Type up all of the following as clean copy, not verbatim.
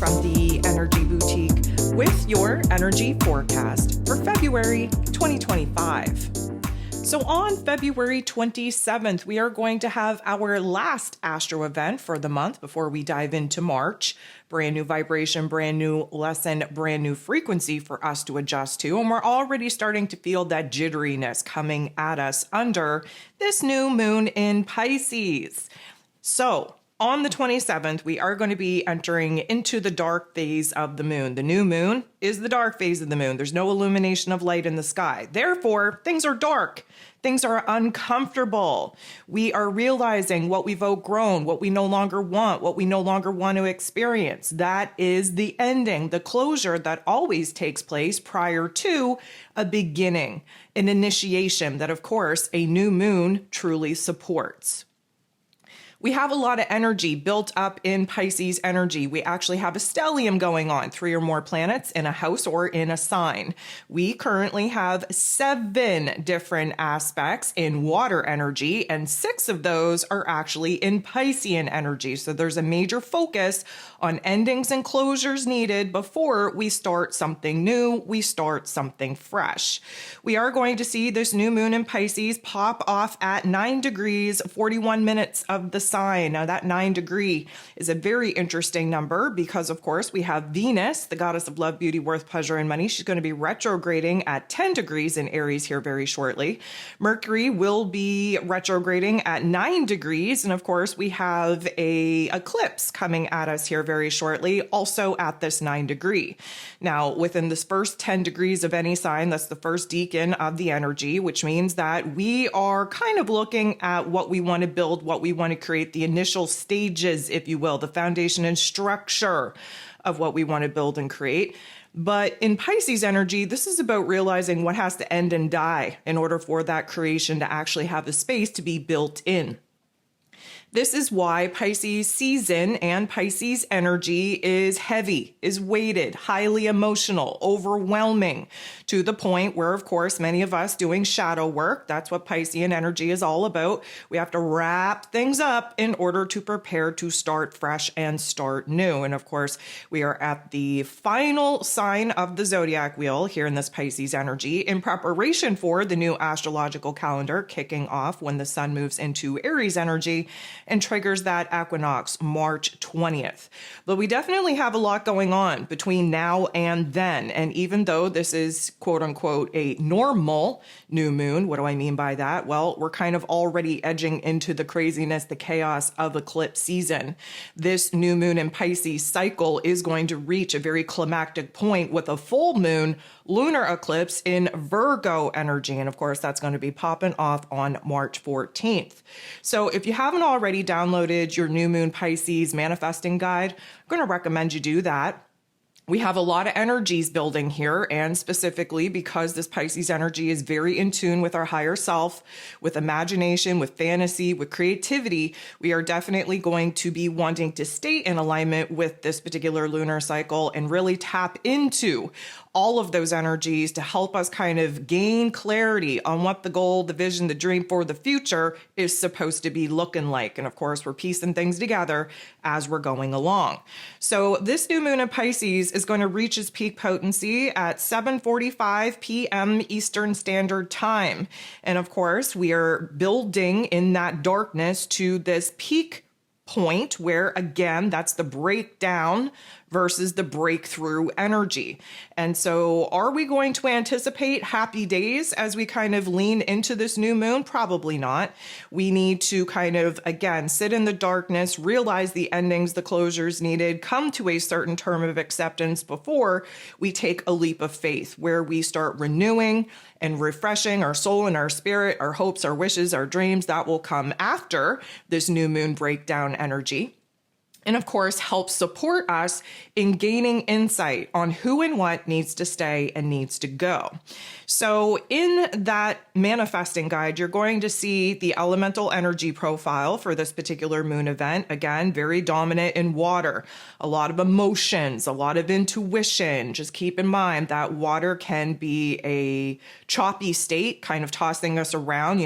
from the Energy Boutique with your energy forecast for February 2025. So on February 27th, we are going to have our last astro event for the month before we dive into March. Brand new vibration, brand new lesson, brand new frequency for us to adjust to. And we're already starting to feel that jitteriness coming at us under this new moon in Pisces. So on the 27th, we are going to be entering into the dark phase of the moon. The new moon is the dark phase of the moon. There's no illumination of light in the sky. Therefore, things are dark. Things are uncomfortable. We are realizing what we've outgrown, what we no longer want, what we no longer want to experience. That is the ending, the closure that always takes place prior to a beginning, an initiation that, of course, a new moon truly supports. We have a lot of energy built up in Pisces energy. We actually have a stellium going on, 3 or more planets in a house or in a sign. We currently have 7 different aspects in water energy, and 6 of those are actually in Piscean energy. So there's a major focus on endings and closures needed before we start something new, we start something fresh. We are going to see this new moon in Pisces pop off at 9 degrees, 41 minutes of the sign. Now that 9 degree is a very interesting number because, of course, we have Venus, the goddess of love, beauty, worth, pleasure, and money. She's going to be retrograding at 10 degrees in Aries here very shortly. Mercury will be retrograding at 9 degrees. And of course, we have a eclipse coming at us here very shortly, also at this 9 degree. Now, within this first 10 degrees of any sign, that's the first decan of the energy, which means that we are kind of looking at what we want to build, what we want to create, the initial stages, if you will, the foundation and structure of what we want to build and create. But in Pisces energy, this is about realizing what has to end and die in order for that creation to actually have the space to be built in. This is why Pisces season and Pisces energy is heavy, is weighted, highly emotional, overwhelming, to the point where, of course, many of us doing shadow work, that's what Piscean energy is all about. We have to wrap things up in order to prepare to start fresh and start new. And of course, we are at the final sign of the zodiac wheel here in this Pisces energy in preparation for the new astrological calendar kicking off when the sun moves into Aries energy and triggers that equinox March 20th. But we definitely have a lot going on between now and then. And even though this is quote unquote a normal new moon, what do I mean by that? Well, we're kind of already edging into the craziness, the chaos of eclipse season. This new moon in Pisces cycle is going to reach a very climactic point with a full moon lunar eclipse in Virgo energy. And of course, that's going to be popping off on March 14th. So if you haven't already downloaded your new moon Pisces manifesting guide, I'm going to recommend you do that. We have a lot of energies building here, and specifically because this Pisces energy is very in tune with our higher self, with imagination, with fantasy, with creativity, we are definitely going to be wanting to stay in alignment with this particular lunar cycle and really tap into all of those energies to help us kind of gain clarity on what the goal, the vision, the dream for the future is supposed to be looking like. And of course, we're piecing things together as we're going along. So this new moon in Pisces is going to reach its peak potency at 7:45 p.m. Eastern Standard Time. And of course, we are building in that darkness to this peak point where, again, that's the breakdown versus the breakthrough energy. And so are we going to anticipate happy days as we kind of lean into this new moon? Probably not. We need to kind of, again, sit in the darkness, realize the endings, the closures needed, come to a certain term of acceptance before we take a leap of faith where we start renewing and refreshing our soul and our spirit, our hopes, our wishes, our dreams. That will come after this new moon breakdown energy. And of course, help support us in gaining insight on who and what needs to stay and needs to go. So in that manifesting guide, you're going to see the elemental energy profile for this particular moon event. Again, very dominant in water, a lot of emotions, a lot of intuition. Just keep in mind that water can be a choppy state, kind of tossing us around,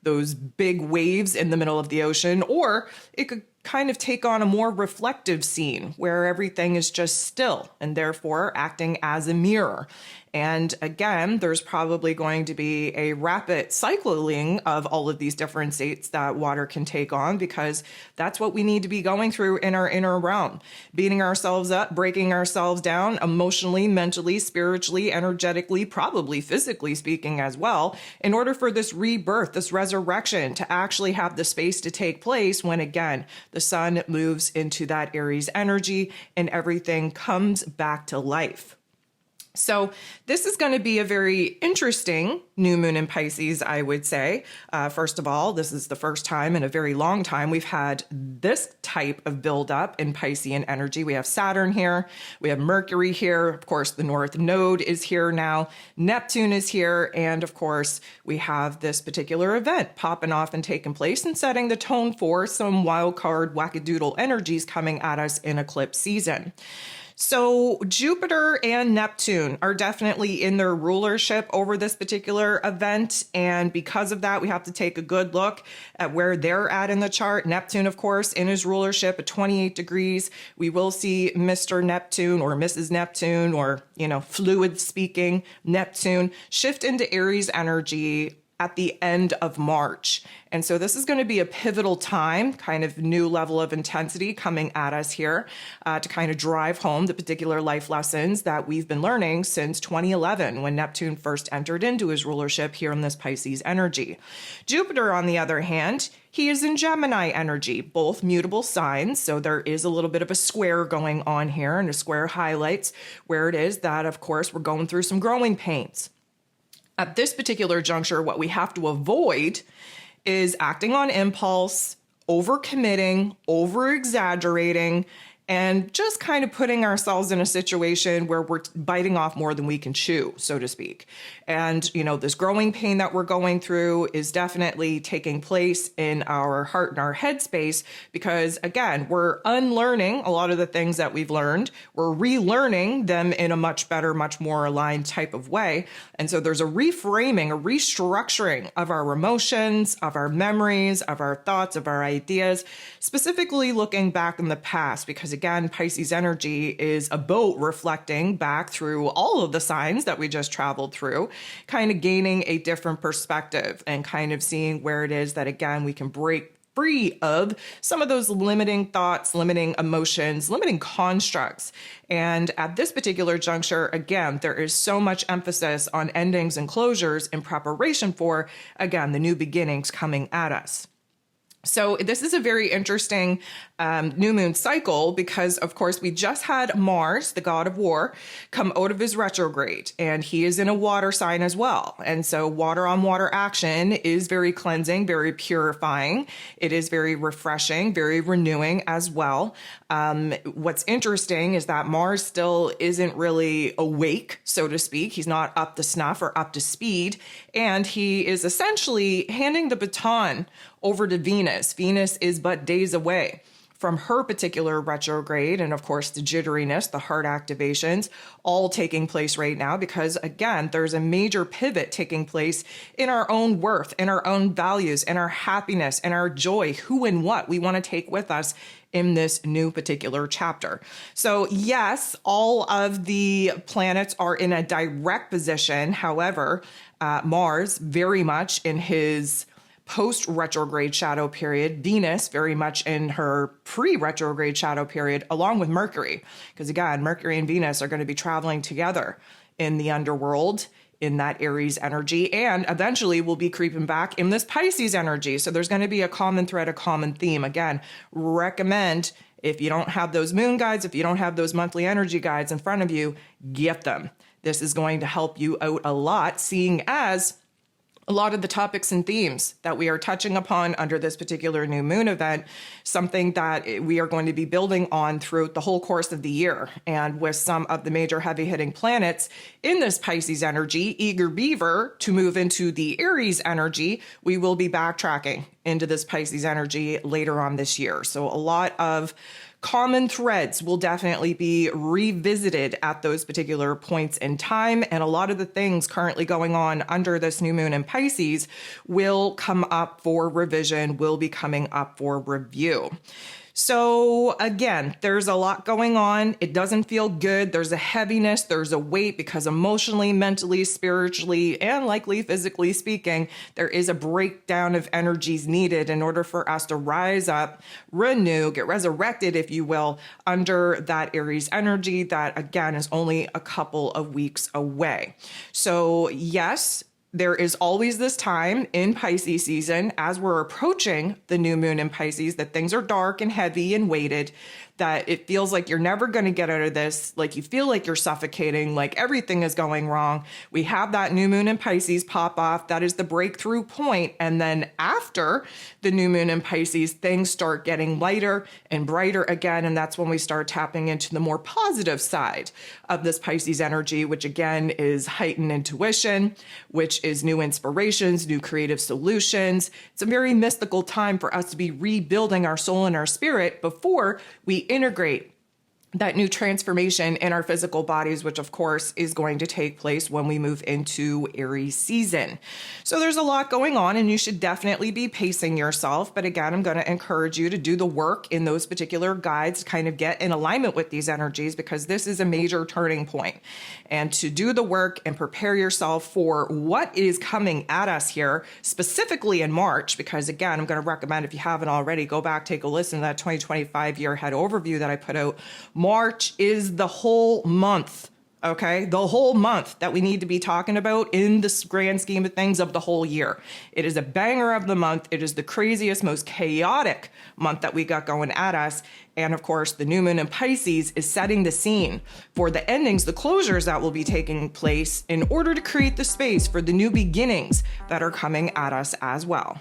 those big waves in the middle of the ocean, or it could kind of take on a more reflective scene where everything is just still and therefore acting as a mirror. And again, there's probably going to be a rapid cycling of all of these different states that water can take on, because that's what we need to be going through in our inner realm, beating ourselves up, breaking ourselves down emotionally, mentally, spiritually, energetically, probably physically speaking as well, in order for this rebirth, this resurrection to actually have the space to take place when, again, the sun moves into that Aries energy and everything comes back to life. So this is going to be a very interesting new moon in Pisces, I would say. First of all, this is the first time in a very long time we've had this type of buildup in Piscean energy. We have Saturn here, we have Mercury here, of course the North Node is here now, Neptune is here, and of course we have this particular event popping off and taking place and setting the tone for some wild card wackadoodle energies coming at us in eclipse season. So Jupiter and Neptune are definitely in their rulership over this particular event. And because of that, we have to take a good look at where they're at in the chart. Neptune, of course, in his rulership at 28 degrees. We will see Mr. Neptune or Mrs. Neptune, or, fluid speaking Neptune, shift into Aries energy at the end of March. And so this is going to be a pivotal time, kind of new level of intensity coming at us here to kind of drive home the particular life lessons that we've been learning since 2011, when Neptune first entered into his rulership here in this Pisces energy. Jupiter, on the other hand, he is in Gemini energy, both mutable signs. So there is a little bit of a square going on here, and a square highlights where it is that, of course, we're going through some growing pains. At this particular juncture, what we have to avoid is acting on impulse, overcommitting, over-exaggerating, and just kind of putting ourselves in a situation where we're biting off more than we can chew, so to speak. And, this growing pain that we're going through is definitely taking place in our heart and our head space, because, again, we're unlearning a lot of the things that we've learned. We're relearning them in a much better, much more aligned type of way. And so there's a reframing, a restructuring of our emotions, of our memories, of our thoughts, of our ideas, specifically looking back in the past, because again, Pisces energy is a boat reflecting back through all of the signs that we just traveled through, kind of gaining a different perspective and kind of seeing where it is that, again, we can break free of some of those limiting thoughts, limiting emotions, limiting constructs. And at this particular juncture, again, there is so much emphasis on endings and closures in preparation for, again, the new beginnings coming at us. So this is a very interesting new moon cycle, because, of course, we just had Mars, the god of war, come out of his retrograde, and he is in a water sign as well. And so water on water action is very cleansing, very purifying. It is very refreshing, very renewing as well. What's interesting is that Mars still isn't really awake, so to speak. He's not up to snuff or up to speed. And he is essentially handing the baton over to Venus. Venus is but days away from her particular retrograde, and of course the jitteriness, the heart activations, all taking place right now, because again, there's a major pivot taking place in our own worth, in our own values, in our happiness, in our joy, who and what we want to take with us in this new particular chapter. So yes, all of the planets are in a direct position. However, Mars very much in his post-retrograde shadow period, Venus very much in her pre-retrograde shadow period, along with Mercury. Because again, Mercury and Venus are going to be traveling together in the underworld, in that Aries energy, and eventually we'll be creeping back in this Pisces energy. So there's going to be a common thread, a common theme. Again, recommend, if you don't have those moon guides, if you don't have those monthly energy guides in front of you, get them. This is going to help you out a lot, seeing as a lot of the topics and themes that we are touching upon under this particular new moon event, something that we are going to be building on throughout the whole course of the year. And with some of the major heavy hitting planets in this Pisces energy, eager beaver to move into the Aries energy, we will be backtracking into this Pisces energy later on this year. So a lot of common threads will definitely be revisited at those particular points in time. And a lot of the things currently going on under this new moon in Pisces will come up for revision, will be coming up for review. So again, there's a lot going on. It doesn't feel good. There's a heaviness, there's a weight because emotionally, mentally, spiritually, and likely physically speaking, there is a breakdown of energies needed in order for us to rise up, renew, get resurrected, if you will, under that Aries energy that again is only a couple of weeks away. So yes, there is always this time in Pisces season as we're approaching the new moon in Pisces that things are dark and heavy and weighted, that it feels like you're never going to get out of this, like you feel like you're suffocating, like everything is going wrong. We have that new moon in Pisces pop off. That is the breakthrough point. And then after the new moon in Pisces, things start getting lighter and brighter again. And that's when we start tapping into the more positive side of this Pisces energy, which again is heightened intuition, which is new inspirations, new creative solutions. It's a very mystical time for us to be rebuilding our soul and our spirit before we integrate that new transformation in our physical bodies, which of course is going to take place when we move into Aries season. So there's a lot going on and you should definitely be pacing yourself. But again, I'm going to encourage you to do the work in those particular guides to kind of get in alignment with these energies, because this is a major turning point. And to do the work and prepare yourself for what is coming at us here, specifically in March, because again, I'm going to recommend, if you haven't already, go back, take a listen to that 2025 year ahead overview that I put out. March is the whole month, okay? The whole month that we need to be talking about in the grand scheme of things of the whole year. It is a banger of the month. It is the craziest, most chaotic month that we got going at us. And of course, the new moon in Pisces is setting the scene for the endings, the closures that will be taking place in order to create the space for the new beginnings that are coming at us as well.